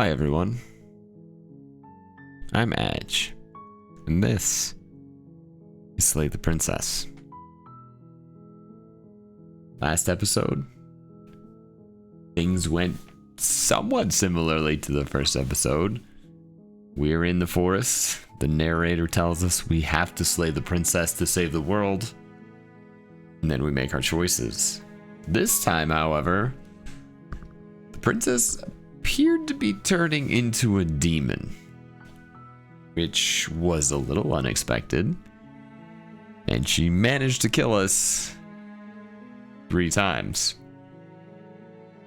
Hi everyone, I'm Edge, and this is Slay the Princess. Last episode, things went somewhat similarly to the first episode. We're in the forest, the narrator tells us we have to slay the princess to save the world, and then we make our choices. This time, however, the princess appeared to be turning into a demon, which was a little unexpected, and she managed to kill us 3 times.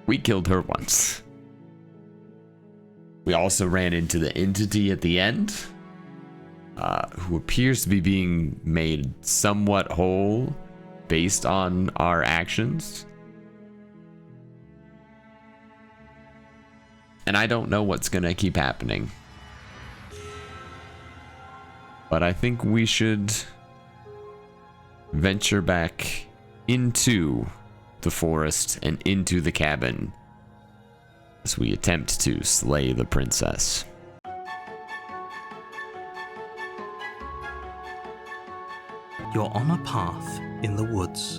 We killed her once. We also ran into the entity at the end, who appears to be being made somewhat whole based on our actions. And I don't know what's gonna keep happening. But I think we should venture back into the forest and into the cabin as we attempt to slay the princess. You're on a path in the woods,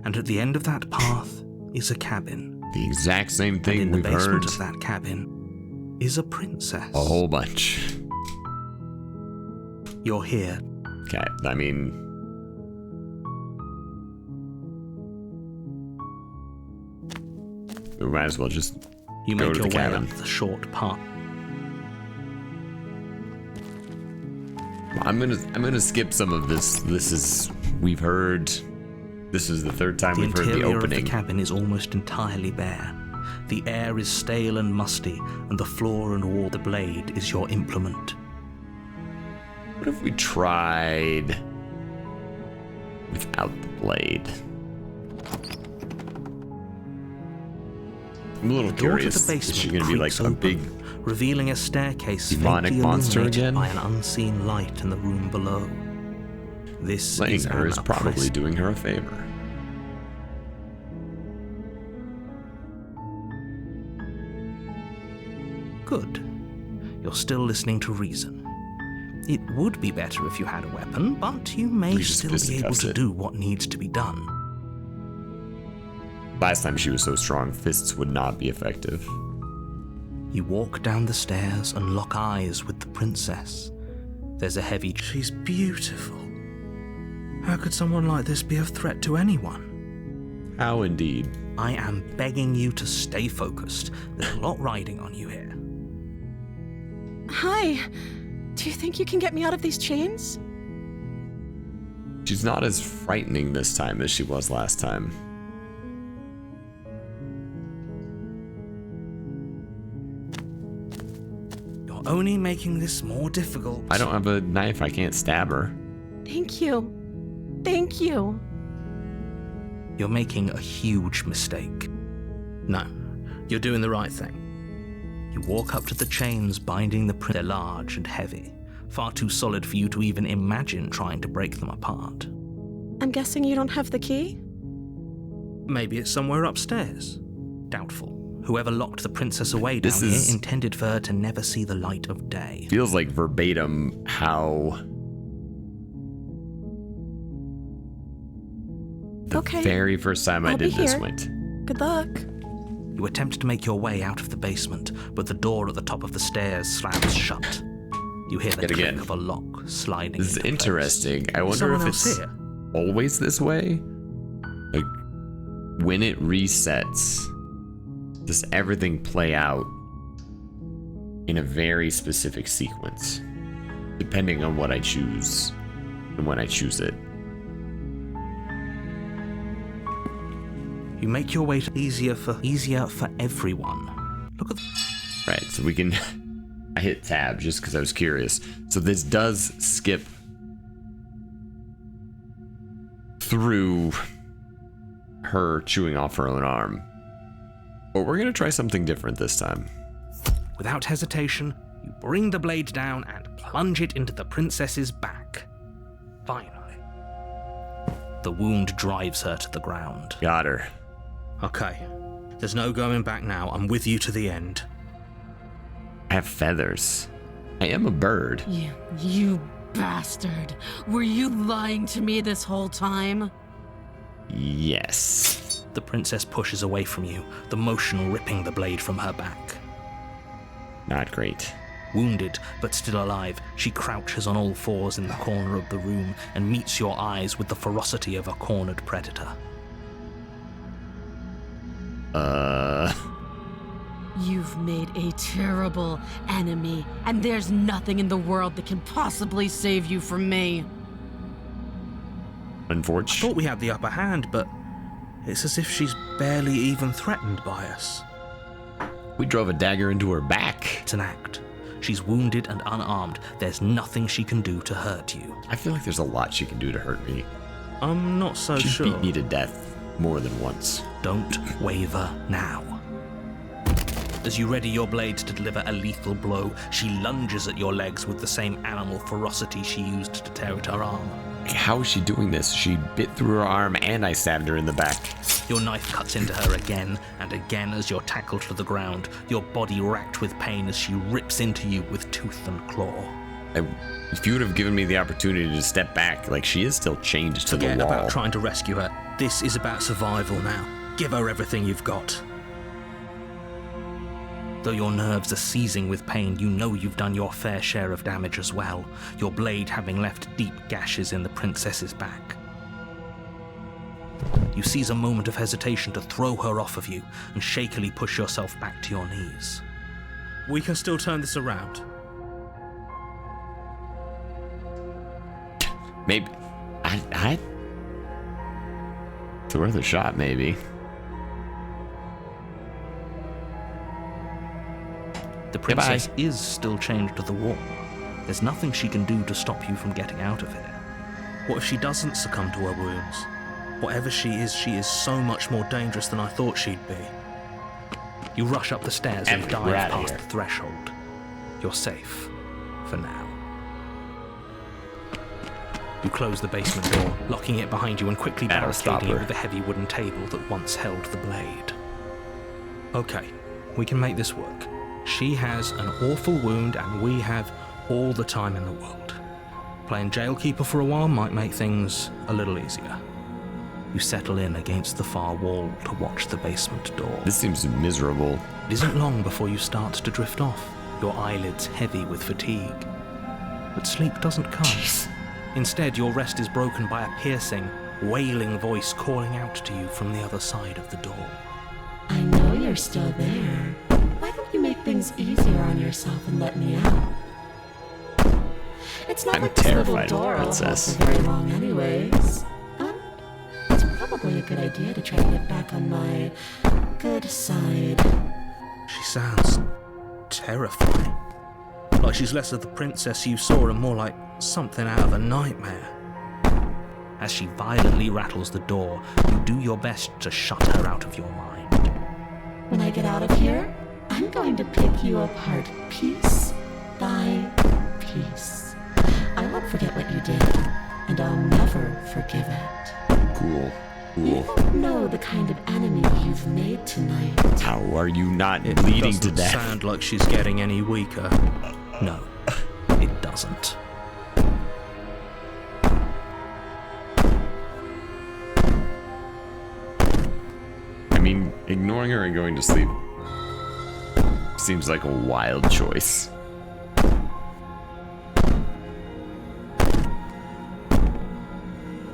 and at the end of that path is a cabin. The exact same thing and in we've the basement heard of that cabin is a princess. a whole bunch. You're here. Okay, I mean, we might as well just You go make to your the way cabin. up the short path. I'm gonna skip some of this. We've heard. This is the 3rd time The we've heard the interior of the opening. cabin is almost entirely bare. The air is stale and musty, and the floor and wall. The blade is your implement. What if we tried without the blade? I'm a little The door to curious. the Is she basement gonna be like creaks a open, big revealing a staircase demonic faintly monster illuminated again? by an unseen light in the room below. This slaying is her an is probably oppressive. doing her a favor. Good. You're still listening to reason. It would be better if you had a weapon, but you may We just still be able fisticuffs to it. do what needs to be done. Last time she was so strong, fists would not be effective. You walk down the stairs and lock eyes with the princess. There's a heavy... She's beautiful. How could someone like this be a threat to anyone? How indeed. I am begging you to stay focused. There's a lot riding on you here. Hi. Do you think you can get me out of these chains? She's not as frightening this time as she was last time. You're only making this more difficult. I don't have a knife, I can't stab her. Thank you. Thank you. You're making a huge mistake. No, you're doing the right thing. You walk up to the chains binding the They're large and heavy, far too solid for you to even imagine trying to break them apart. I'm guessing you don't have the key? Maybe it's somewhere upstairs. Doubtful. Whoever locked the princess away This down is- here intended for her to never see the light of day. Feels like verbatim how the Okay. very first time I I'll be did this here. went. Good luck. You attempt to make your way out of the basement, but the door at the top of the stairs slams shut. You hear the Yet click again. of a lock sliding This is into place. interesting. I Is wonder someone if else it's here? always this way? Like, when it resets, does everything play out in a very specific sequence, depending on what I choose and when I choose it? You make your way to easier for everyone. Look at Right, so we can... I hit tab just because I was curious. So this does skip through her chewing off her own arm. But we're going to try something different this time. Without hesitation, you bring the blade down and plunge it into the princess's back. Finally. The wound drives her to the ground. Got her. Okay, there's no going back now. I'm with you to the end. I have feathers. I am a bird. You bastard. Were you lying to me this whole time? Yes. The princess pushes away from you, the motion ripping the blade from her back. Not great. Wounded, but still alive, she crouches on all fours in the corner of the room and meets your eyes with the ferocity of a cornered predator. You've made a terrible enemy, and there's nothing in the world that can possibly save you from me. Unfortunately. Thought we had the upper hand, but it's as if she's barely even threatened by us. We drove a dagger into her back. It's an act. She's wounded and unarmed. There's nothing she can do to hurt you. I feel like there's a lot she can do to hurt me. I'm not so She sure. beat me to death more than once. Don't waver now. As you ready your blade to deliver a lethal blow, she lunges at your legs with the same animal ferocity she used to tear at her arm. How is she doing this? She bit through her arm and I stabbed her in the back. Your knife cuts into her again and again as you're tackled to the ground, your body racked with pain as she rips into you with tooth and claw. If you would have given me the opportunity to step back, like she is still chained to Forget the wall. about trying to rescue her. This is about survival now. Give her everything you've got. Though your nerves are seizing with pain, you know you've done your fair share of damage as well, your blade having left deep gashes in the princess's back. You seize a moment of hesitation to throw her off of you and shakily push yourself back to your knees. We can still turn this around. Maybe. It's worth a shot, maybe. The princess is still chained to the wall. There's nothing she can do to stop you from getting out of here. What if she doesn't succumb to her wounds? Whatever she is so much more dangerous than I thought she'd be. You rush up the stairs and Emily, we're dive outta past here. the threshold. You're safe. For now. You close the basement door, locking it behind you and quickly That'll stop barricading it her. with the heavy wooden table that once held the blade. Okay, we can make this work. She has an awful wound and we have all the time in the world. Playing jailkeeper for a while might make things a little easier. You settle in against the far wall to watch the basement door. This seems miserable. It isn't long before you start to drift off, your eyelids heavy with fatigue. But sleep doesn't come. Instead, your rest is broken by a piercing, wailing voice calling out to you from the other side of the door. I know you're still there. Why don't you make things easier on yourself and let me out? It's not I'm like this little terrified of the door will hold princess. for very long anyways. It's probably a good idea to try to get back on my good side. She sounds terrifying. Like she's less of the princess you saw and more like something out of a nightmare. As she violently rattles the door, you do your best to shut her out of your mind. When I get out of here, I'm going to pick you apart piece by piece. I won't forget what you did, and I'll never forgive it. Cool. You Cool. don't know the kind of enemy you've made tonight. How are you not It bleeding to doesn't death? sound like she's getting any weaker. No, it doesn't. I mean, ignoring her and going to sleep seems like a wild choice.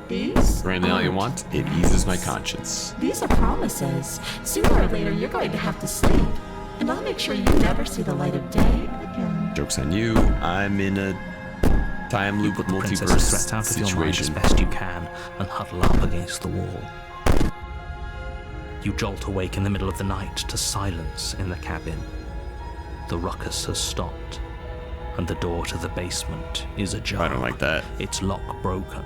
These Anything all you aren't want? It eases my threats. conscience. These are promises. Sooner or later, you're going to have to sleep. And I'll make sure you never see the light of day again. Joke's on you. I'm in a time You loop put the princess's multiverse threat out of your mind as situation. best you can and huddle up against the wall. You jolt awake in the middle of the night to silence in the cabin. The ruckus has stopped, and the door to the basement is ajar. I don't like that. Its lock broken,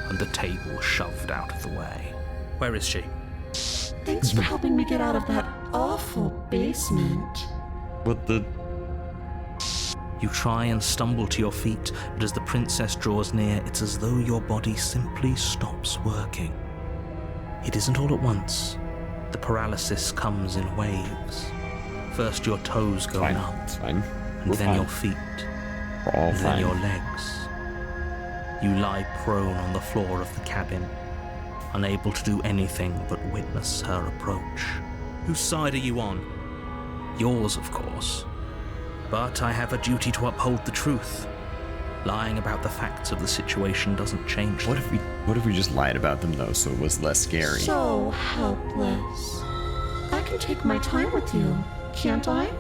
and the table shoved out of the way. Where is she? Thanks for helping me get out of that awful basement. What the? You try and stumble to your feet, but as the princess draws near, it's as though your body simply stops working. It isn't all at once. The paralysis comes in waves. First your toes go Fine. numb, It's fine. and We're then fine. your feet, We're all and then fine. your legs. You lie prone on the floor of the cabin, unable to do anything but witness her approach. Whose side are you on? Yours, of course. But I have a duty to uphold the truth. Lying about the facts of the situation doesn't change What them. if we just lied about them though, so it was less scary? So helpless. I can take my time with you, can't I?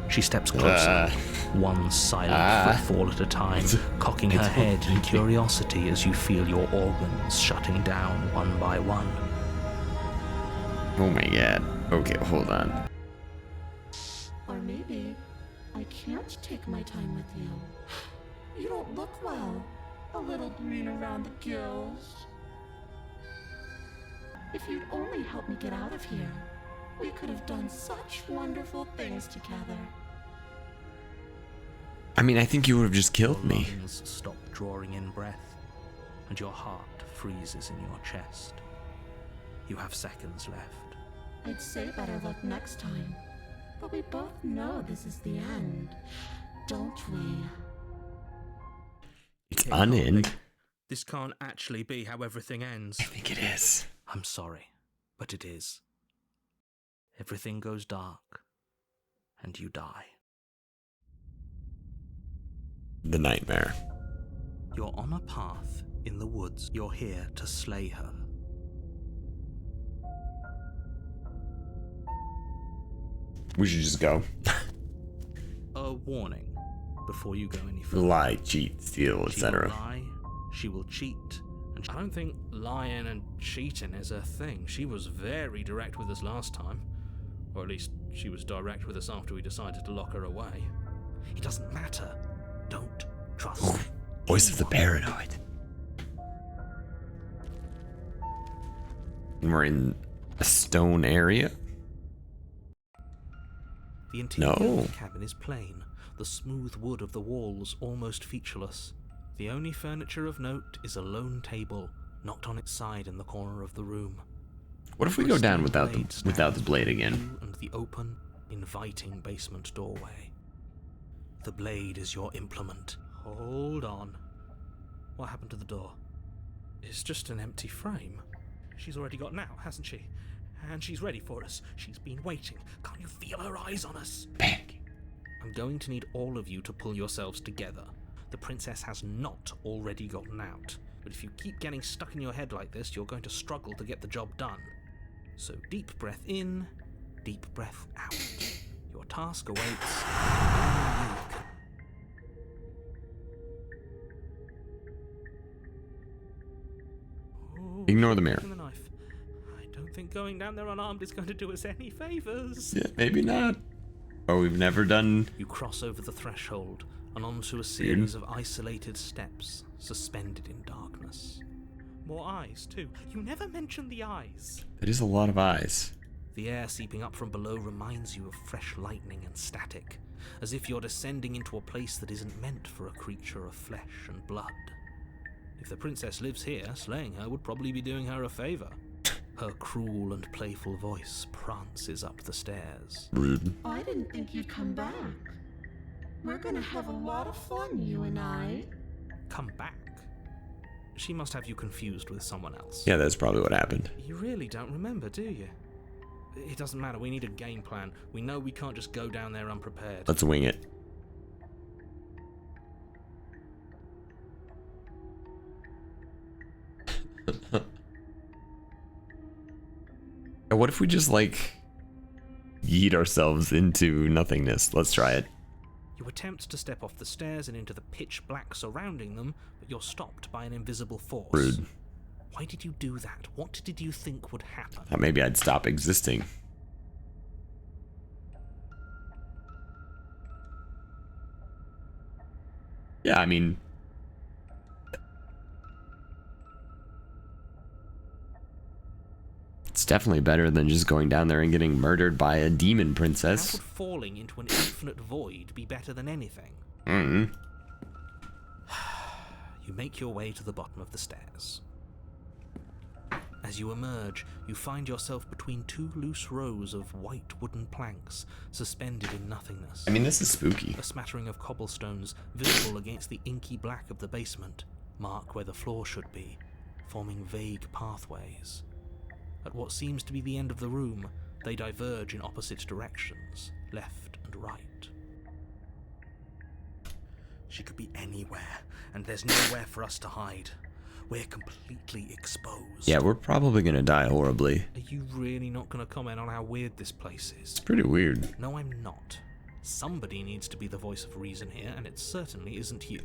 She steps closer, one silent footfall at a time, cocking her head in curiosity as you feel your organs shutting down one by one. Oh my god. Okay, hold on. Or maybe I can't take my time with you. You don't look well. A little green around the gills. If you'd only help me get out of here, we could have done such wonderful things together. I mean, I think you would have just killed Your me. lungs stop drawing in breath, and your heart freezes in your chest. You have seconds left. I'd say better luck next time. But we both know this is the end, don't we? It's It on can't in. be. This can't actually be how everything ends. I think it is. I'm sorry, but it is. Everything goes dark, and you die. The nightmare. You're on a path in the woods. You're here to slay her. We should just go. A warning before you go any further. Lie, cheat, steal, She will etc. lie, she will cheat, and I don't think lying and cheating is a thing. She was very direct with us last time. Or at least she was direct with us after we decided to lock her away. It doesn't matter. Don't trust Voice of the anyone. paranoid. And we're in a stone area? The interior No. of the cabin is plain, the smooth wood of the walls almost featureless. The only furniture of note is a lone table, knocked on its side in the corner of the room. What if we go down without the blade again? You and the open, inviting basement doorway. The blade is your implement. Hold on. What happened to the door? It's just an empty frame. She's already got now, hasn't she? And she's ready for us. She's been waiting. Can't you feel her eyes on us? Panic. I'm going to need all of you to pull yourselves together. The princess has not already gotten out. But if you keep getting stuck in your head like this, you're going to struggle to get the job done. So deep breath in, deep breath out. Your task awaits. Only you can. Oh, Ignore the mirror. taking the knife. I don't think going down there unarmed is going to do us any favors. Yeah, maybe not. Oh, we've never done. You cross over the threshold and onto a series of isolated steps, suspended in darkness. More eyes, too. You never mention the eyes. That is a lot of eyes. The air seeping up from below reminds you of fresh lightning and static, as if you're descending into a place that isn't meant for a creature of flesh and blood. If the princess lives here, slaying her would probably be doing her a favor. Her cruel and playful voice prances up the stairs. Rude. I didn't think you'd come back. We're gonna have a lot of fun, you and I. Come back? She must have you confused with someone else. Yeah, that's probably what happened. You really don't remember, do you? It doesn't matter, we need a game plan. We know we can't just go down there unprepared. Let's wing it. And what if we just like yeet ourselves into nothingness? Let's try it. You attempt to step off the stairs and into the pitch black surrounding them, but you're stopped by an invisible force. Rude. Why did you do that? What did you think would happen? Thought maybe I'd stop existing. Yeah, I mean, it's definitely better than just going down there and getting murdered by a demon How princess. would falling into an infinite void be better than anything? Mm. You make your way to the bottom of the stairs. As you emerge, you find yourself between two loose rows of white wooden planks suspended in nothingness. I mean, this is spooky. A smattering of cobblestones visible against the inky black of the basement mark where the floor should be, forming vague pathways. At what seems to be the end of the room, they diverge in opposite directions, left and right. She could be anywhere, and there's nowhere for us to hide. We're completely exposed. Yeah, we're probably gonna die horribly. Are you really not going to comment on how weird this place is? It's pretty weird. No, I'm not. Somebody needs to be the voice of reason here, and it certainly isn't you.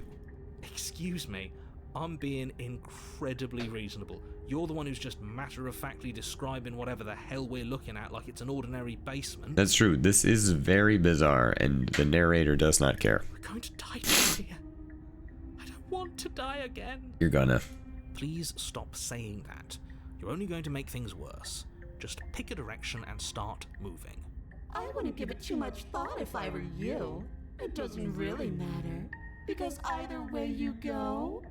Excuse me, I'm being incredibly reasonable. You're the one who's just matter-of-factly describing whatever the hell we're looking at like it's an ordinary basement. That's true. This is very bizarre, and the narrator does not care. We're going to die down here. I don't want to die again. You're gonna. Please stop saying that. You're only going to make things worse. Just pick a direction and start moving. I wouldn't give it too much thought if I were you. It doesn't really matter, because either way you go,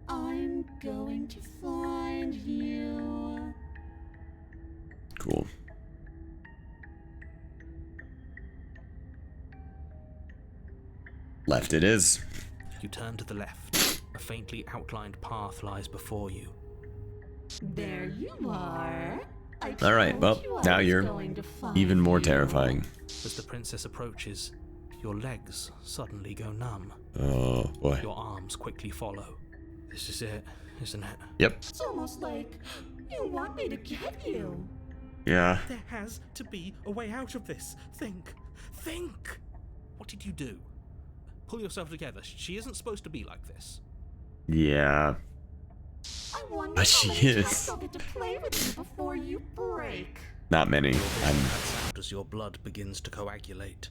I'm going to find you. Cool. Left it is. You turn to the left. A faintly outlined path lies before you. There you are. I All right, told well, you I now was you're going to find even more you. terrifying. As the princess approaches, your legs suddenly go numb. Oh, boy. Your arms quickly follow. This is it, isn't it? Yep. It's almost like you want me to get you. Yeah. There has to be a way out of this. Think. Think! What did you do? Pull yourself together. She isn't supposed to be like this. Yeah. I wonder But she how many is. times I'll get to play with you before you break. Not many. As your blood begins to coagulate.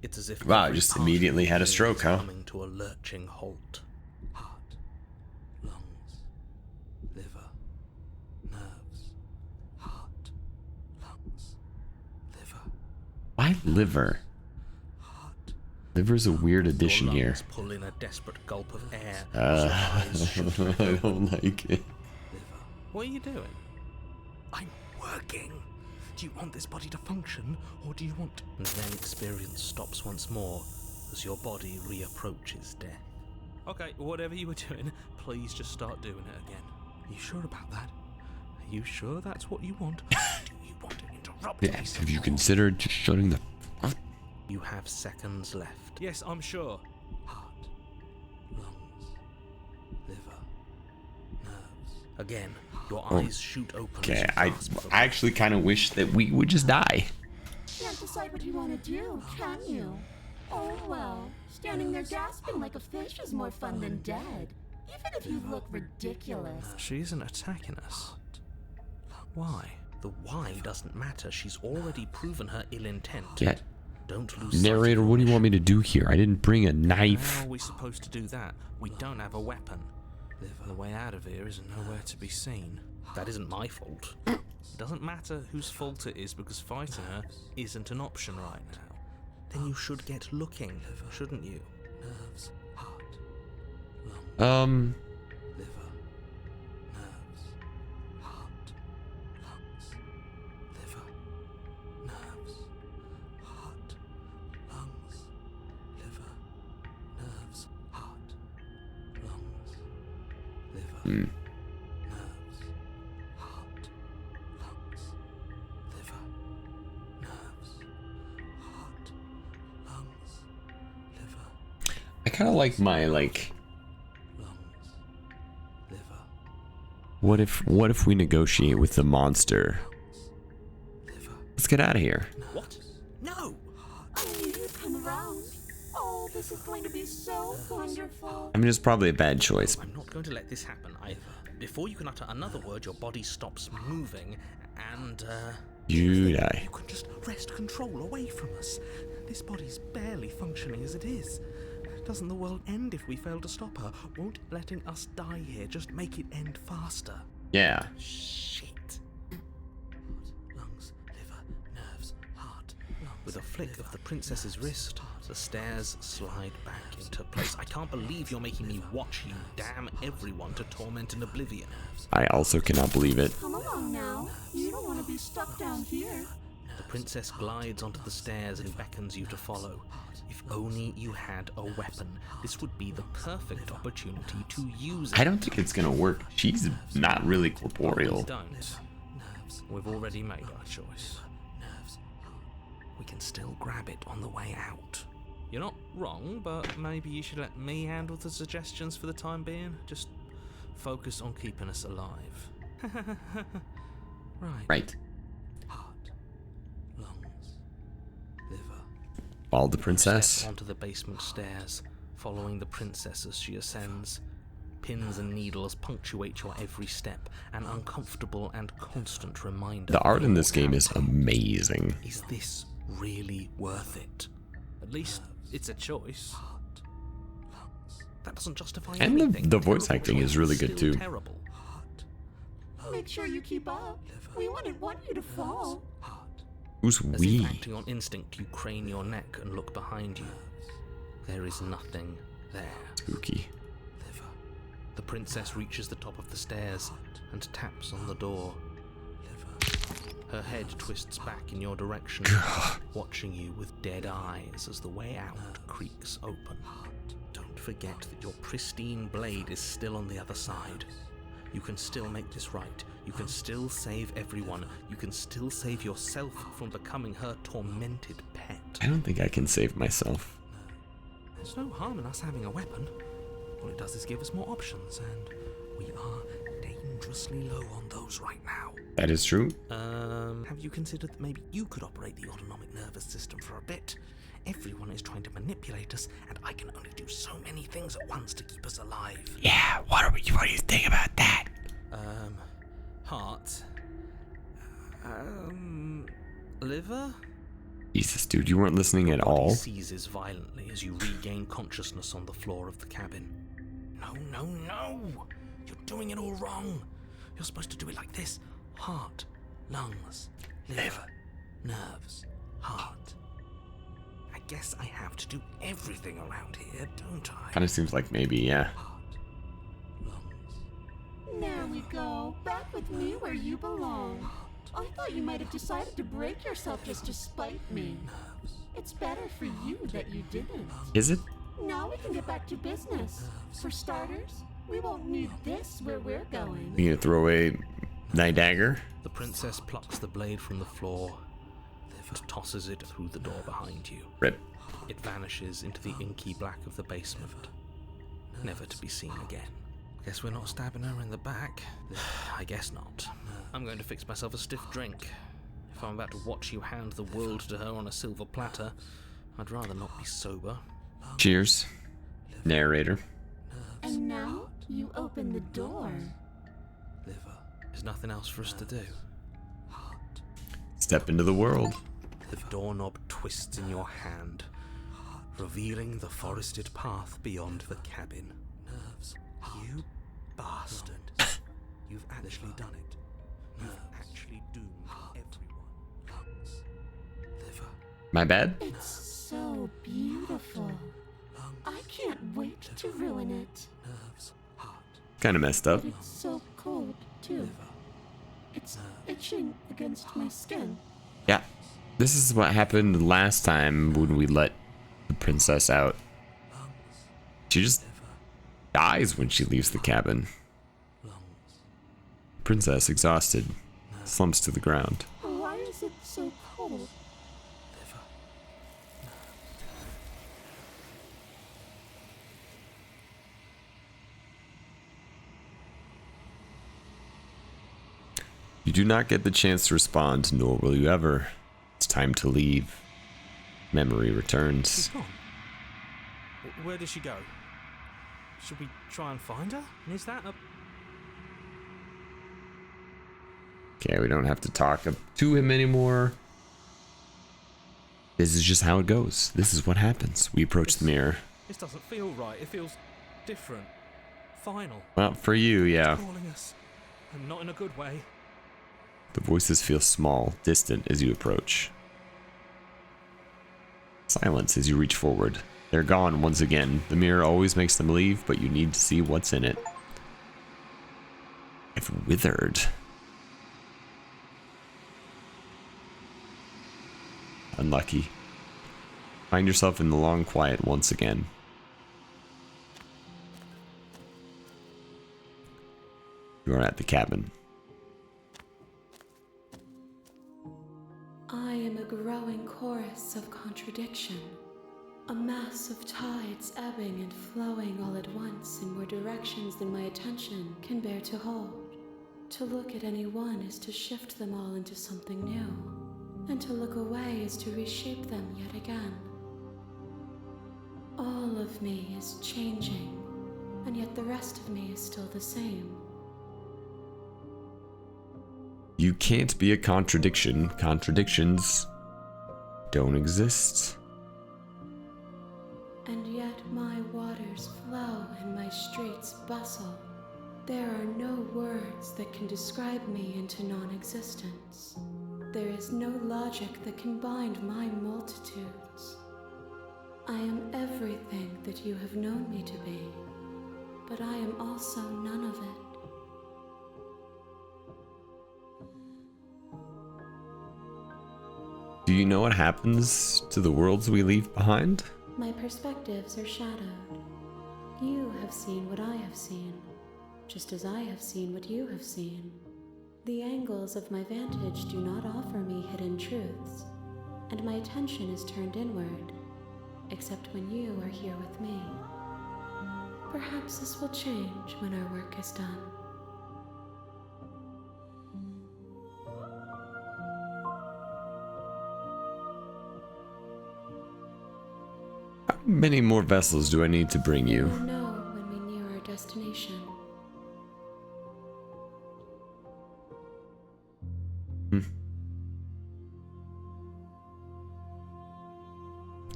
It's as if Wow, every just part of immediately your had a being stroke, is huh? Coming to a lurching halt. Heart, lungs, liver, nerves, heart, lungs, liver, Why liver? heart. Liver's a weird addition Your here. lungs pull in a desperate gulp of air. as your eyes shoot open. I don't like it. Liver. What are you doing? I'm working. Do you want this body to function, or do you want... And then experience stops once more, as your body reapproaches death. Okay, whatever you were doing, please just start doing it again. Are you sure about that? Are you sure that's what you want? Do you want to interrupt me? Yes, have you considered just shutting the... You have seconds left. Yes, I'm sure. Heart, lungs, liver, nerves. Again, your eyes shoot open. Okay, as you I gasp for actually kind of wish that we would just die. Can't decide what you want to do, can you? Oh well, standing there gasping like a fish is more fun than dead. Even if you look ridiculous. She isn't attacking us. Why? The why doesn't matter. She's already proven her ill intent. Yeah. Don't lose sight of Narrator, your what do you want me mission. to do here? I didn't bring a How knife. are we supposed to do that? We don't have a weapon. The way out of here isn't nowhere to be seen. That isn't my fault. It doesn't matter whose fault it is, because fighting her isn't an option right now. Then you should get looking, shouldn't you? Nerves, heart, lungs, liver, nerves, heart, lungs, liver, nerves, heart, lungs, liver, nerves, heart, lungs, liver, nerves, heart, lungs, liver, nerves, heart, lungs, liver, I kind of like my, lungs, liver, what if we negotiate with the monster? liver. Let's get out of here. What? No! I knew you'd come around. Oh, this is going to be so wonderful. I mean, it's probably a bad choice. I'm not going to let this happen either. Before you can utter another word, your body stops moving, and, You die. you can just wrest control away from us. This body's barely functioning as it is. Doesn't the world end if we fail to stop her? Won't letting us die here just make it end faster? Yeah. Shit. Heart, lungs, liver, nerves, heart, lungs. With a flick of the princess's wrist, the stairs slide back into place. I can't believe you're making me watch you damn everyone to torment and oblivion. I also cannot believe it. Come along now. You don't want to be stuck down here. The princess glides onto the stairs and beckons you to follow. If only you had a weapon, this would be the perfect opportunity to use it. I don't think it's gonna work. She's not really Please corporeal. don't. We've already made our choice. We can still grab it on the way out. You're not wrong, but maybe you should let me handle the suggestions for the time being. Just focus on keeping us alive. Right. Right. Heart, lungs, liver. Follow the Step princess. onto the basement stairs, following the princess as she ascends. Pins and needles punctuate your every step, an uncomfortable and constant reminder. The art in of this game is mortality. amazing. Is this really worth it? At least it's a choice. That doesn't justify And anything. the voice Terrible acting is choice really good still too. Terrible. Make sure you keep up. We wouldn't want you to fall. Who's As we? if acting on instinct, you crane your neck and look behind you. There is nothing there. Spooky. The princess reaches the top of the stairs and taps on the door. Her head twists back in your direction, watching you with dead eyes as the way out creaks open. Don't forget that your pristine blade is still on the other side. You can still make this right. You can still save everyone. You can still save yourself from becoming her tormented pet. I don't think I can save myself. There's no harm in us having a weapon. All it does is give us more options, and we are dangerously low on those right now. That is true. Have you considered that maybe you could operate the autonomic nervous system for a bit? Everyone is trying to manipulate us, and I can only do so many things at once to keep us alive. Yeah, what do you think about that? Heart. Liver? Jesus, dude, you weren't listening at Your body all. seizes violently as you regain consciousness on the floor of the cabin. No! You're doing it all wrong. You're supposed to do it like this. Heart, lungs, liver, nerves, heart. I guess I have to do everything around here, don't I? Kind of seems like maybe, yeah. Heart, lungs, There we go. Back with me where you belong. I thought you might have decided to break yourself just to spite me. It's better for you that you didn't. Is it? Now we can get back to business. For starters, we won't need this where we're going. You gonna throw away Night Dagger? The princess plucks the blade from the floor and tosses it through the door behind you. Rip. It vanishes into the inky black of the basement, never to be seen again. Guess we're not stabbing her in the back. I guess not. I'm going to fix myself a stiff drink. If I'm about to watch you hand the world to her on a silver platter, I'd rather not be sober. Cheers. Narrator. And now you open the door. Liver. There's nothing else for us to do. Step into the world. The doorknob twists in your hand, revealing the forested path beyond the cabin. You bastard. You've actually done it. You've actually doomed everyone. Liver. My bad? It's so beautiful. I can't wait to ruin it. Kind of messed up. But it's so cold, too. It's itching against my skin. Yeah. This is what happened last time when we let the princess out. She just dies when she leaves the cabin. Princess, exhausted, slumps to the ground. Why is it so cold? You do not get the chance to respond, nor will you ever. It's time to leave. Memory She's returns. gone. Where did she go? Should we try and find her? Is that a... Okay, we don't have to talk to him anymore. This is just how it goes. This is what happens. We approach the mirror. This doesn't feel right. It feels different. Final. Well, for you, yeah. Calling us. And not in a good way. The voices feel small, distant as you approach. Silence as you reach forward. They're gone once again. The mirror always makes them leave, but you need to see what's in it. I've withered. Unlucky. Find yourself in the long quiet once again. You are at the cabin. I am a growing chorus of contradiction. A mass of tides ebbing and flowing all at once in more directions than my attention can bear to hold. To look at any one is to shift them all into something new, and to look away is to reshape them yet again. All of me is changing, and yet the rest of me is still the same. You can't be a contradiction. Contradictions don't exist. And yet my waters flow and my streets bustle. There are no words that can describe me into non-existence. There is no logic that can bind my multitudes. I am everything that you have known me to be, but I am also none of it. Do you know what happens to the worlds we leave behind? My perspectives are shadowed. You have seen what I have seen, just as I have seen what you have seen. The angles of my vantage do not offer me hidden truths, and my attention is turned inward, except when you are here with me. Perhaps this will change when our work is done. How many more vessels do I need to bring you? We'll know when we near our destination.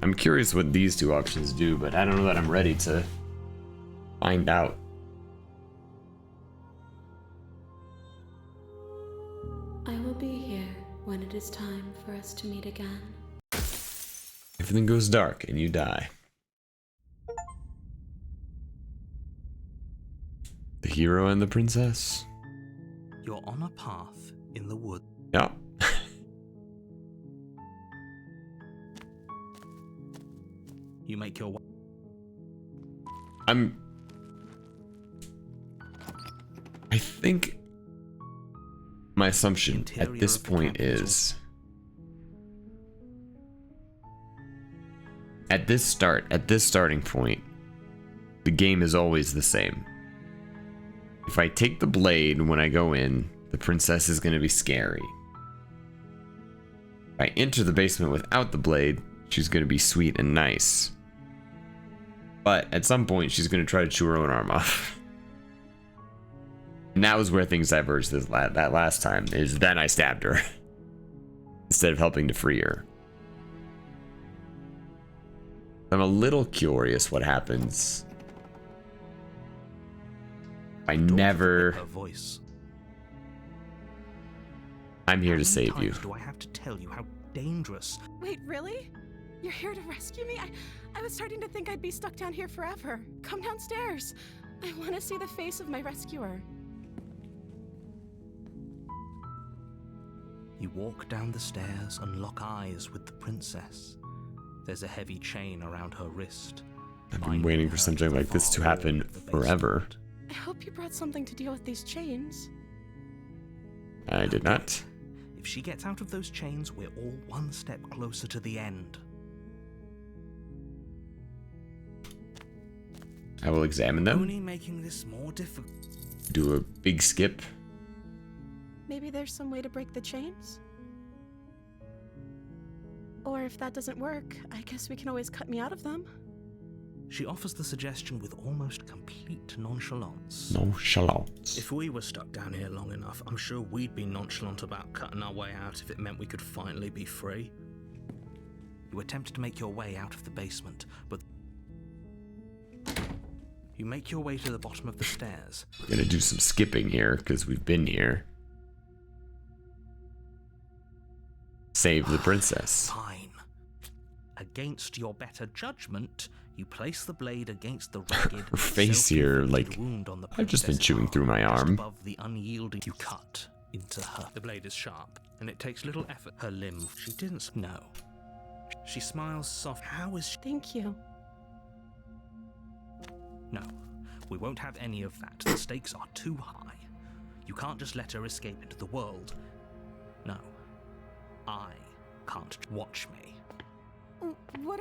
I'm curious what these two options do, but I don't know that I'm ready to find out. I will be here when it is time for us to meet again. Everything goes dark and you die. The hero and the princess? You're on a path in the wood. Yeah. You make your way. I think my assumption Interior at this of the point capital. is at this starting point, the game is always the same. If I take the blade when I go in, the princess is going to be scary. If I enter the basement without the blade, she's going to be sweet and nice. But at some point, she's going to try to chew her own arm off. And that was where things diverged that last time, is then I stabbed her. Instead of helping to free her. I'm a little curious what happens. I never... Her voice. I'm here How to many save you. times do I have to tell you how dangerous? Wait, really? You're here to rescue me? I was starting to think I'd be stuck down here forever. Come downstairs. I want to see the face of my rescuer. You walk down the stairs and lock eyes with the princess. There's a heavy chain around her wrist. I've been binding waiting for her something the like this to far happen wall of the forever. basement. I hope you brought something to deal with these chains. I did not. If she gets out of those chains, we're all one step closer to the end. I will examine them. Only making this more difficult. Do a big skip. Maybe there's some way to break the chains? Or if that doesn't work, I guess we can always cut me out of them. She offers the suggestion with almost complete nonchalance. Nonchalance. If we were stuck down here long enough, I'm sure we'd be nonchalant about cutting our way out if it meant we could finally be free. You attempt to make your way out of the basement, but you make your way to the bottom of the stairs. We're gonna do some skipping here because we've been here. Save the princess. Fine. Against your better judgment, you place the blade against the ragged, Her face here, like, wound on the I've just been princess's chewing through my just arm. above the unyielding, you cut into her. The blade is sharp, and it takes little effort. Her limb, she didn't know. She smiles soft. How is she? Thank you. No, we won't have any of that. The stakes are too high. You can't just let her escape into the world. No, I can't. Watch me. What?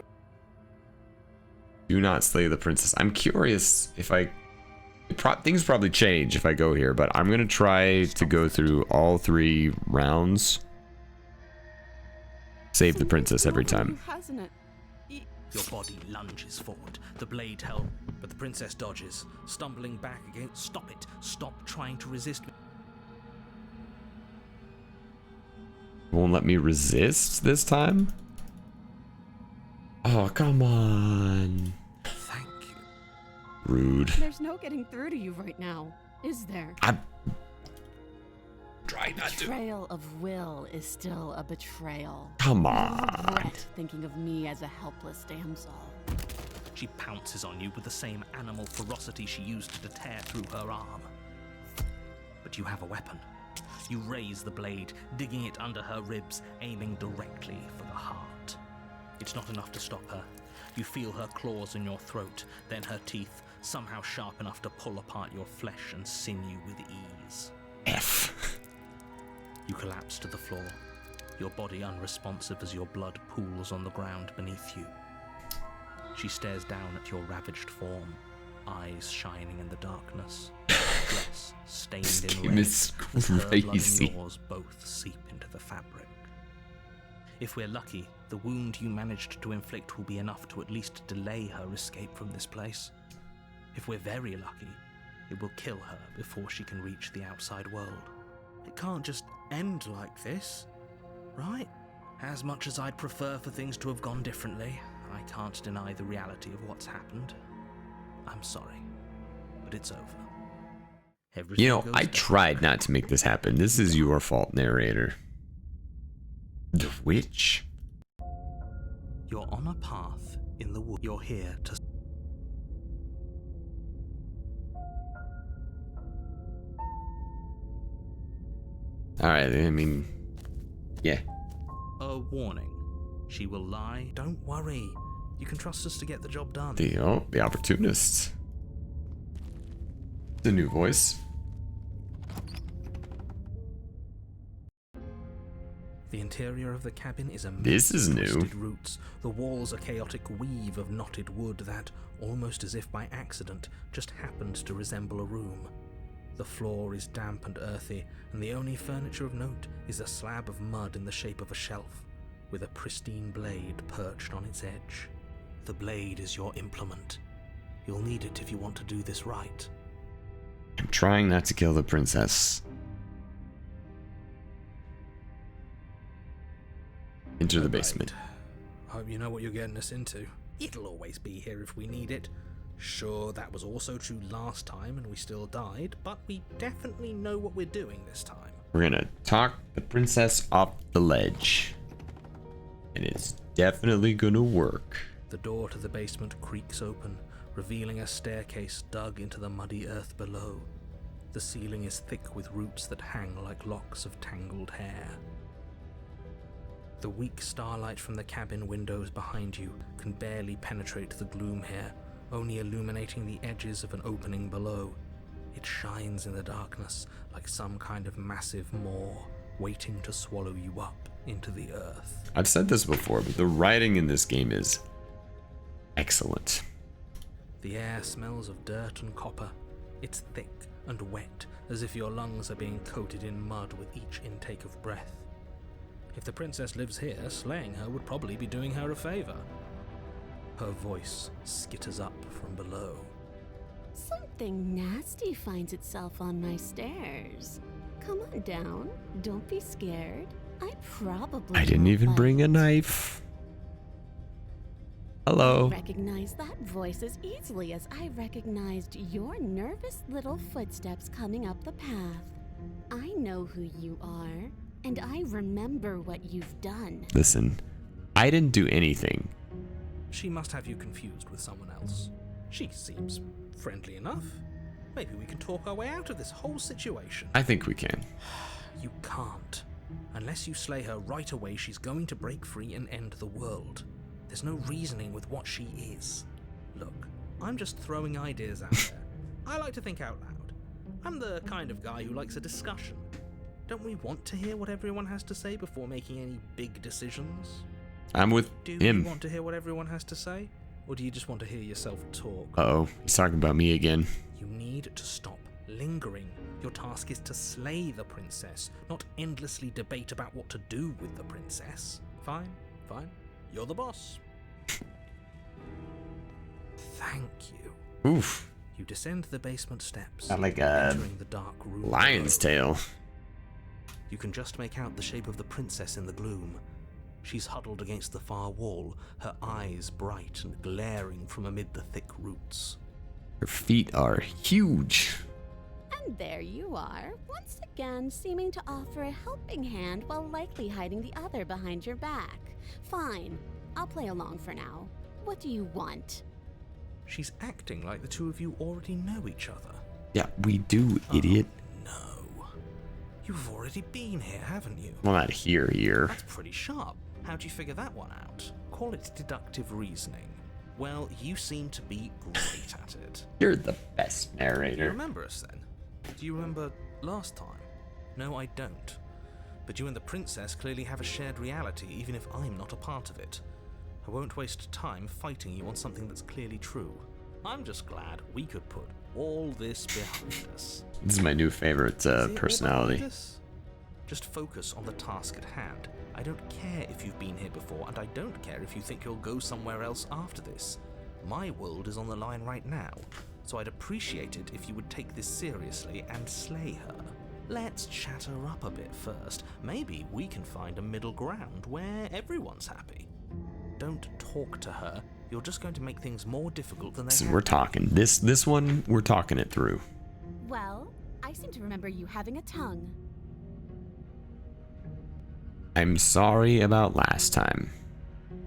Do not slay the princess. I'm curious if things probably change if I go here, but I'm gonna try to go through all 3 rounds. Save the princess every time. Hasn't it? Your body lunges forward, the blade held, but the princess dodges, stumbling back against. Stop it! Stop trying to resist me. Won't let me resist this time? Oh, come on. Thank you. Rude. There's no getting through to you right now, is there? I'm trying not to. Betrayal of will is still a betrayal. Come You on. regret thinking of me as a helpless damsel. She pounces on you with the same animal ferocity she used to tear through her arm. But you have a weapon. You raise the blade, digging it under her ribs, aiming directly for the heart. It's not enough to stop her. You feel her claws in your throat, then her teeth, somehow sharp enough to pull apart your flesh and sinew with ease. F. You collapse to the floor, your body unresponsive as your blood pools on the ground beneath you. She stares down at your ravaged form, eyes shining in the darkness, dress stained This in game red, is as her blood crazy. and yours both seep into the fabric. If we're lucky, the wound you managed to inflict will be enough to at least delay her escape from this place. If we're very lucky, it will kill her before she can reach the outside world. It can't just end like this, right? As much as I'd prefer for things to have gone differently, I can't deny the reality of what's happened. I'm sorry, but it's over. Everything You know, goes I down. tried not to make this happen. This is your fault, narrator. The witch? You're on a path in the wood. You're here to... Alright, I mean, yeah. A warning. She will lie. Don't worry. You can trust us to get the job done. The opportunists. The new voice. The interior of the cabin is a This mess is of new. twisted roots. The walls a chaotic weave of knotted wood that, almost as if by accident, just happened to resemble a room. The floor is damp and earthy, and the only furniture of note is a slab of mud in the shape of a shelf, with a pristine blade perched on its edge. The blade is your implement. You'll need it if you want to do this right. I'm trying not to kill the princess. Enter the basement. Hope you know what you're getting us into. It'll always be here if we need it. Sure, that was also true last time and we still died, but we definitely know what we're doing this time. We're gonna talk the princess off the ledge. And it's definitely gonna work. The door to the basement creaks open, revealing a staircase dug into the muddy earth below. The ceiling is thick with roots that hang like locks of tangled hair. The weak starlight from the cabin windows behind you can barely penetrate the gloom here, only illuminating the edges of an opening below. It shines in the darkness like some kind of massive maw, waiting to swallow you up into the earth. I've said this before, but the writing in this game is excellent. The air smells of dirt and copper. It's thick and wet, as if your lungs are being coated in mud with each intake of breath. If the princess lives here, slaying her would probably be doing her a favor. Her voice skitters up from below. Something nasty finds itself on my stairs. Come on down. Don't be scared. I probably I didn't won't even bring a bite. knife. Hello. I recognize that voice as easily as I recognized your nervous little footsteps coming up the path. I know who you are, and I remember what you've done. Listen, I didn't do anything. She must have you confused with someone else. She seems friendly enough. Maybe we can talk our way out of this whole situation. I think we can. You can't. Unless you slay her right away, she's going to break free and end the world. There's no reasoning with what she is. Look, I'm just throwing ideas out there. I like to think out loud. I'm the kind of guy who likes a discussion. Don't we want to hear what everyone has to say before making any big decisions? I'm with Do him. you want to hear what everyone has to say? Or do you just want to hear yourself talk? Uh-oh, he's talking about me again. You need to stop lingering. Your task is to slay the princess, not endlessly debate about what to do with the princess. Fine, fine. You're the boss. Thank you. Oof, You descend the basement steps, got like a entering the dark room. lion's below. tail. You can just make out the shape of the princess in the gloom. She's huddled against the far wall, her eyes bright and glaring from amid the thick roots. Her feet are huge. And there you are, once again seeming to offer a helping hand while likely hiding the other behind your back. Fine, I'll play along for now. What do you want? She's acting like the two of you already know each other. Yeah, we do, idiot. No. You've already been here, haven't you? Well, not here. That's pretty sharp. How'd you figure that one out? Call it deductive reasoning. Well, you seem to be great at it. You're the best Do you narrator. remember us then? Do you remember last time? No, I don't. But you and the princess clearly have a shared reality, even if I'm not a part of it. I won't waste time fighting you on something that's clearly true. I'm just glad we could put all this behind us. This is my new favorite See it all personality. behind us? Just focus on the task at hand. I don't care if you've been here before, and I don't care if you think you'll go somewhere else after this. My world is on the line right now, so I'd appreciate it if you would take this seriously and slay her. Let's chat her up a bit first. Maybe we can find a middle ground where everyone's happy. Don't talk to her. You're just going to make things more difficult than they So have we're to be. talking. This one, we're talking it through. Well, I seem to remember you having a tongue. I'm sorry about last time.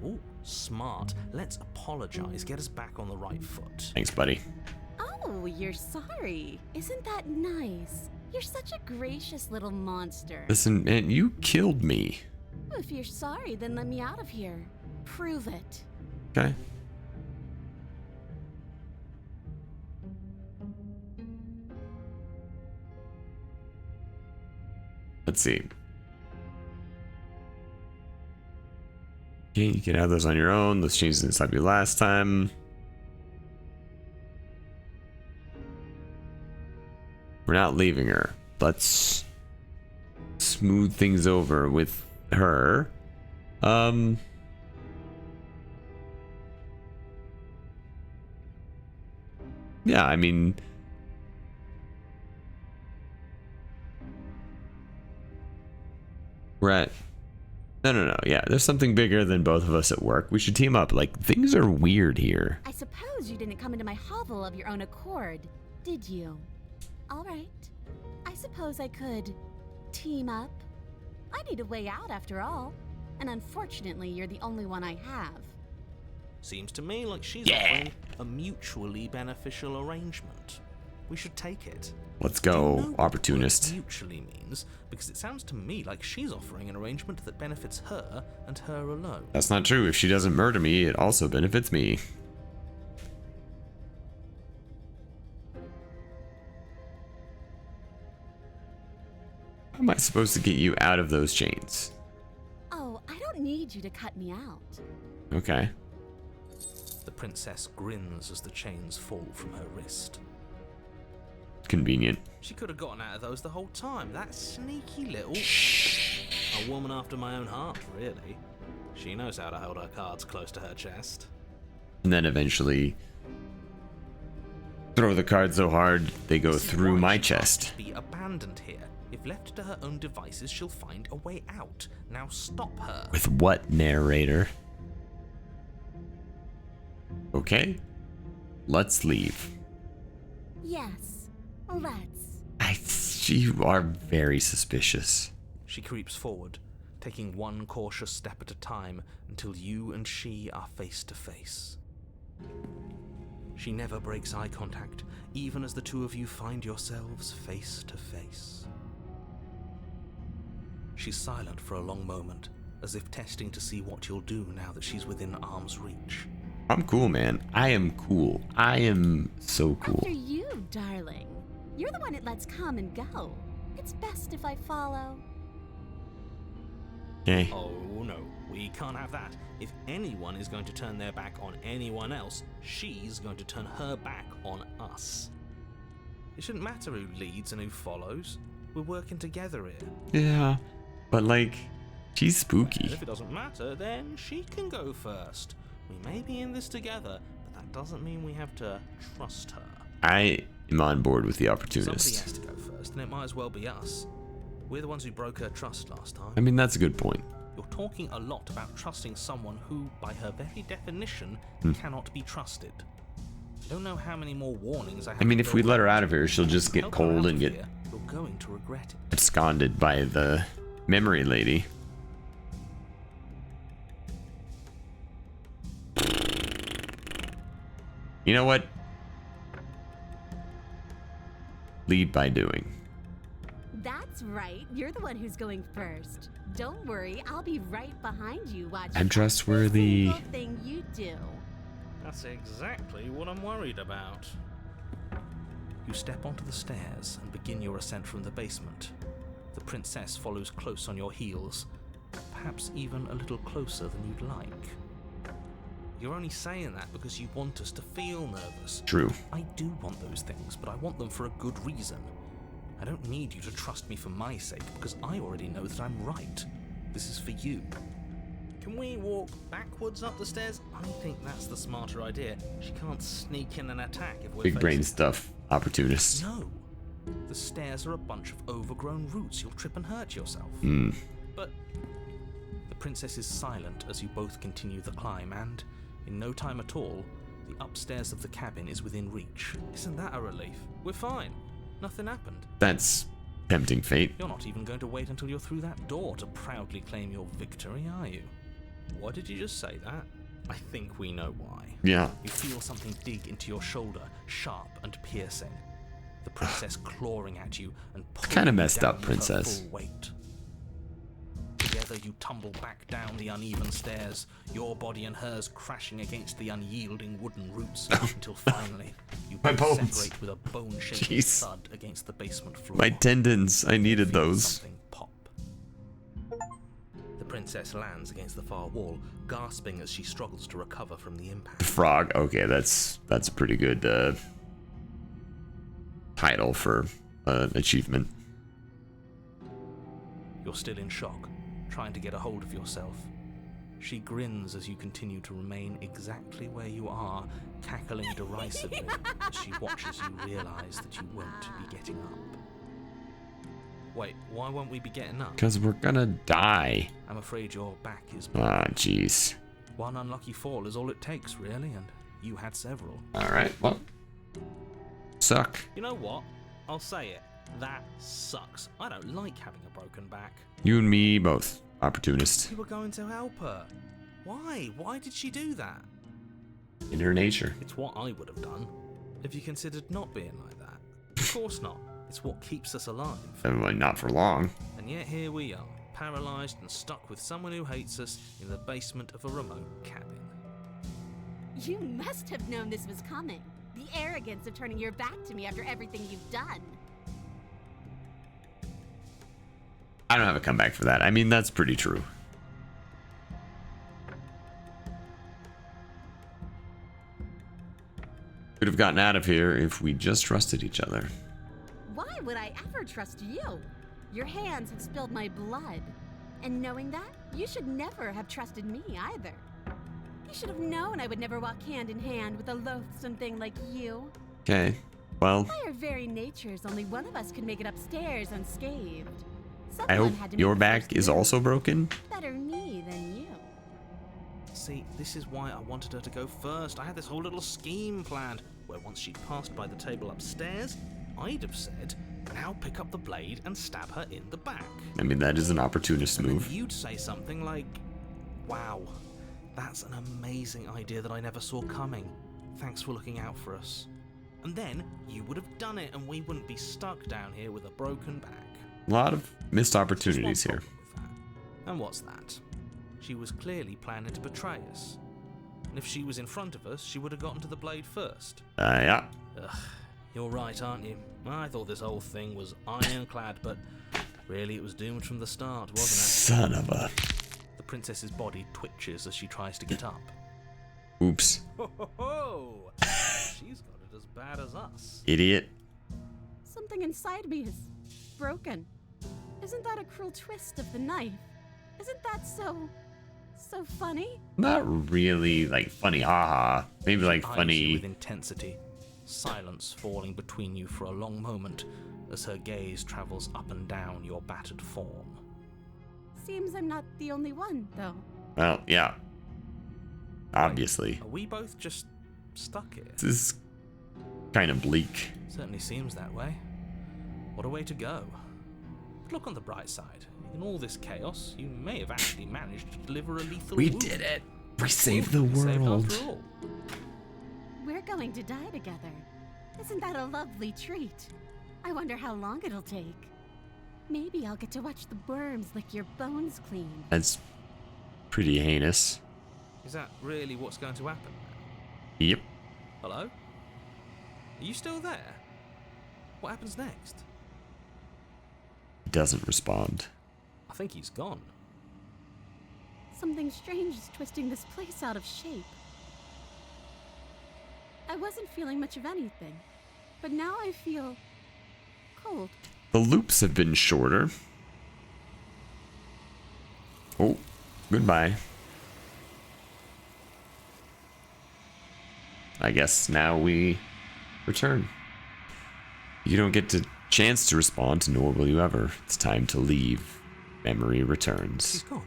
Ooh, smart. Let's apologize. Get us back on the right foot. Thanks, buddy. Oh, you're sorry. Isn't that nice? You're such a gracious little monster. Listen, man, you killed me. If you're sorry, then let me out of here. Prove it. Okay. Let's see. Okay, you can have those on your own. Those changes inside you last time. We're not leaving her. Let's smooth things over with her. Yeah, I mean, we're at no, yeah, there's something bigger than both of us at work. We should team up. Like, things are weird here. I suppose you didn't come into my hovel of your own accord, did you? All right. I suppose I could team up. I need a way out after all. And unfortunately, you're the only one I have. Seems to me like she's offering a mutually beneficial arrangement. We should take it. Let's Do you know go, what the word opportunist. mutually means? Because it sounds to me like she's offering an arrangement that benefits her and her alone. That's not true. If she doesn't murder me, it also benefits me. How am I supposed to get you out of those chains? Oh, I don't need you to cut me out. Okay. The princess grins as the chains fall from her wrist. Convenient. She could have gotten out of those the whole time. That sneaky little... A woman after my own heart, really. She knows how to hold her cards close to her chest. And then eventually throw the cards so hard they go This is through why my she can't chest. Be abandoned here. If left to her own devices, she'll find a way out. Now stop her. With what, narrator? Okay. Let's leave. Yes, let's. You are very suspicious. She creeps forward, taking one cautious step at a time until you and she are face to face. She never breaks eye contact, even as the two of you find yourselves face to face. She's silent for a long moment, as if testing to see what you'll do now that she's within arm's reach. I'm cool, man. I am cool. I am so cool. After you, darling. You're the one it lets come and go. It's best if I follow. Okay. Oh no, we can't have that. If anyone is going to turn their back on anyone else, she's going to turn her back on us. It shouldn't matter who leads and who follows. We're working together here. Yeah, but like, she's spooky. And if it doesn't matter, then she can go first. We may be in this together, but that doesn't mean we have to trust her. I am on board with the Somebody opportunist. has to go first, and it might as well be us. We're the ones who broke her trust last time. I mean, that's a good point. You're talking a lot about trusting someone who, by her very definition, cannot be trusted. I don't know how many more warnings I have. I mean, to if go we let her over. out of here, she'll just get Help her cold out and of get here. You're going to regret it. absconded by the memory lady. You know what? Lead by doing. That's right. You're the one who's going first. Don't worry, I'll be right behind you watching. I'm trustworthy. Every single thing you do. That's exactly what I'm worried about. You step onto the stairs and begin your ascent from the basement. The princess follows close on your heels, perhaps even a little closer than you'd like. You're only saying that because you want us to feel nervous. True. I do want those things, but I want them for a good reason. I don't need you to trust me for my sake, because I already know that I'm right. This is for you. Can we walk backwards up the stairs? I think that's the smarter idea. She can't sneak in and attack if we're Big brain facing- stuff. Opportunist. No. The stairs are a bunch of overgrown roots. You'll trip and hurt yourself. But the princess is silent as you both continue the climb, and in no time at all, the upstairs of the cabin is within reach. Isn't that a relief? We're fine. Nothing happened. That's tempting fate. You're not even going to wait until you're through that door to proudly claim your victory, are you? Why did you just say that? I think we know why. Yeah. You feel something dig into your shoulder, sharp and piercing. The princess clawing at you and pulling Kinda you messed down up, with her princess. full weight. Together you tumble back down the uneven stairs, your body and hers crashing against the unyielding wooden roots until finally you My both bones. separate with a bone-shaking Jeez. thud against the basement floor. My tendons. I needed Feel those. something pop. The princess lands against the far wall, gasping as she struggles to recover from the impact. Frog. Okay, that's a pretty good title for achievement. You're still in shock, trying to get a hold of yourself. She grins as you continue to remain exactly where you are, cackling derisively as she watches you realize that you won't be getting up. Wait, why won't we be getting up? Because we're gonna die. I'm afraid your back is... Ah, jeez. One unlucky fall is all it takes, really, and you had several. Alright, well. Suck. You know what? I'll say it. That sucks. I don't like having a broken back. You and me both. Opportunist. You were going to help her. Why? Why did she do that? In her nature. It's what I would have done if you considered not being like that. Of course not. It's what keeps us alive. Well, not for long. And yet here we are, paralyzed and stuck with someone who hates us in the basement of a remote cabin. You must have known this was coming. The arrogance of turning your back to me after everything you've done. I don't have a comeback for that. I mean, that's pretty true. Could have gotten out of here if we just trusted each other. Why would I ever trust you? Your hands have spilled my blood. And knowing that, you should never have trusted me either. You should have known I would never walk hand in hand with a loathsome thing like you. Okay. Well, By our very natures, only one of us could make it upstairs unscathed. I hope Someone had to make your the back first is move. also broken. Better me than you. See, this is why I wanted her to go first. I had this whole little scheme planned, where once she'd passed by the table upstairs, I'd have said, Now pick up the blade and stab her in the back. I mean, that is an opportunist And then move. you'd say something like, "Wow, that's an amazing idea that I never saw coming. Thanks for looking out for us." And then you would have done it and we wouldn't be stuck down here with a broken back. A lot of missed There's opportunities one here. problem with that. And what's that? She was clearly planning to betray us. And if she was in front of us, she would have gotten to the blade first. Yeah. Ugh, you're right, aren't you? I thought this whole thing was ironclad, but really it was doomed from the start, wasn't Son of a. it? The princess's body twitches as she tries to get up. Oops. Ho ho ho! She's got it as bad as us. Idiot. Something inside me is broken. Isn't that a cruel twist of the knife? Isn't that so funny? Not really like funny, haha. Maybe like Eyes you funny. with intensity, silence falling between you for a long moment as her gaze travels up and down your battered form. Seems I'm not the only one, though. Well, yeah. Obviously. Are we both just stuck here? This is kind of bleak. Certainly seems that way. What a way to go. But look on the bright side. In all this chaos, you may have actually managed to deliver a lethal We wound. did it. We saved the Saved world. after all. We're going to die together. Isn't that a lovely treat? I wonder how long it'll take. Maybe I'll get to watch the worms lick your bones clean. That's pretty heinous. Is that really what's going to happen? Yep. Hello? Are you still there? What happens next? He doesn't respond. I think he's gone. Something strange is twisting this place out of shape. I wasn't feeling much of anything, but now I feel cold. The loops have been shorter. Oh, goodbye. I guess now we return. You don't get the chance to respond, nor will you ever. It's time to leave. Memory returns. He's gone.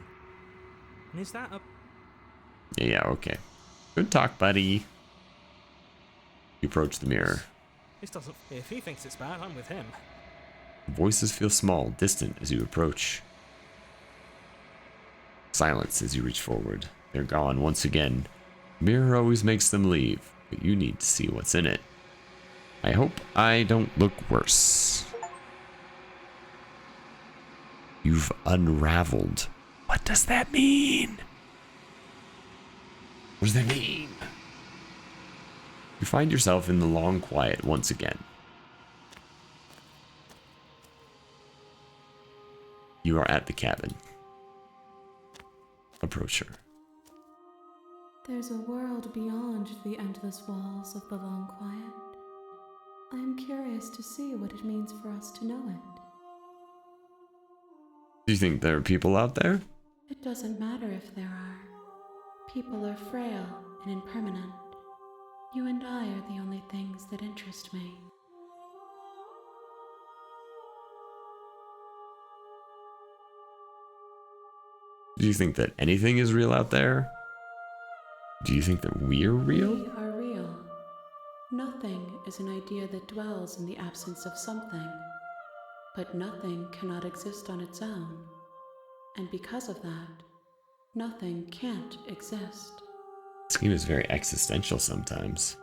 And is that a... Yeah, okay. Good talk, buddy. You approach the mirror. This doesn't... If he thinks it's bad, I'm with him. Voices feel small, distant as you approach. Silence as you reach forward. They're gone once again. Mirror always makes them leave, but you need to see what's in it. I hope I don't look worse. You've unraveled. What does that mean? What does that mean? You find yourself in the long quiet once again. You are at the cabin. Approach her. There's a world beyond the endless walls of the long quiet. I am curious to see what it means for us to know it. Do you think there are people out there? It doesn't matter if there are. People are frail and impermanent. You and I are the only things that interest me. Do you think that anything is real out there? Do you think that we're real? We are real. Nothing is an idea that dwells in the absence of something. But nothing cannot exist on its own. And because of that, nothing can't exist. This game is very existential sometimes.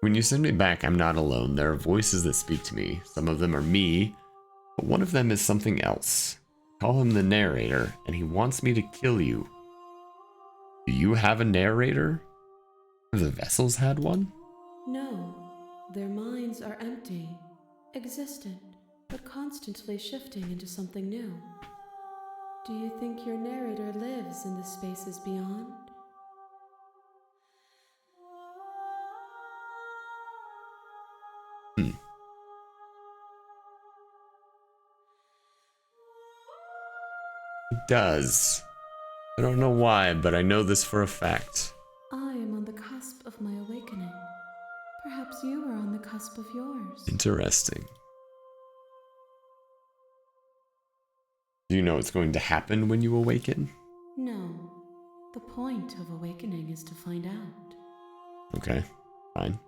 When you send me back, I'm not alone. There are voices that speak to me. Some of them are me, but one of them is something else. Call him the narrator, and he wants me to kill you. Do you have a narrator? Have the vessels had one? No, their minds are empty, existent, but constantly shifting into something new. Do you think your narrator lives in the spaces beyond? He does. I don't know why, but I know this for a fact. I am on the cusp of my awakening. Perhaps you are on the cusp of yours. Interesting. Do you know what's going to happen when you awaken? No, the point of awakening is to find out. Okay, fine.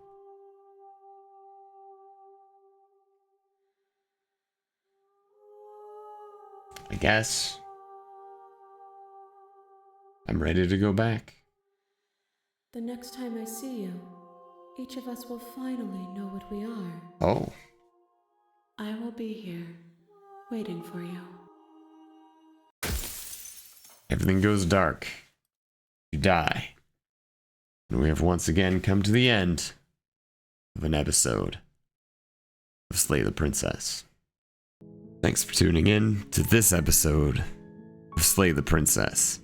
guess I'm ready to go back. The next time I see you, each of us will finally know what we are. Oh, I will be here, waiting for you. everything goes dark. You die. And we have once again come to the end of an episode of Slay the Princess. Thanks for tuning in to this episode of Slay the Princess.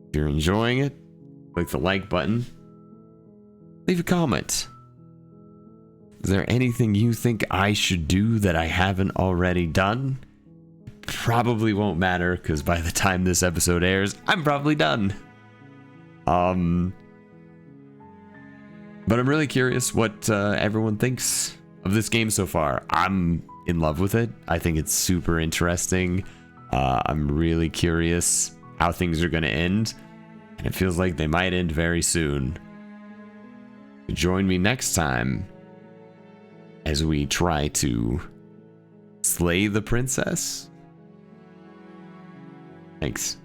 If you're enjoying it, click the like button. Leave a comment. Is there anything you think I should do that I haven't already done? Probably won't matter, because by the time this episode airs, I'm probably done. But I'm really curious what everyone thinks of this game so far. I'm in love with it. I think it's super interesting. I'm really curious how things are going to end, and it feels like they might end very soon. Join me next time as we try to slay the princess. Thanks.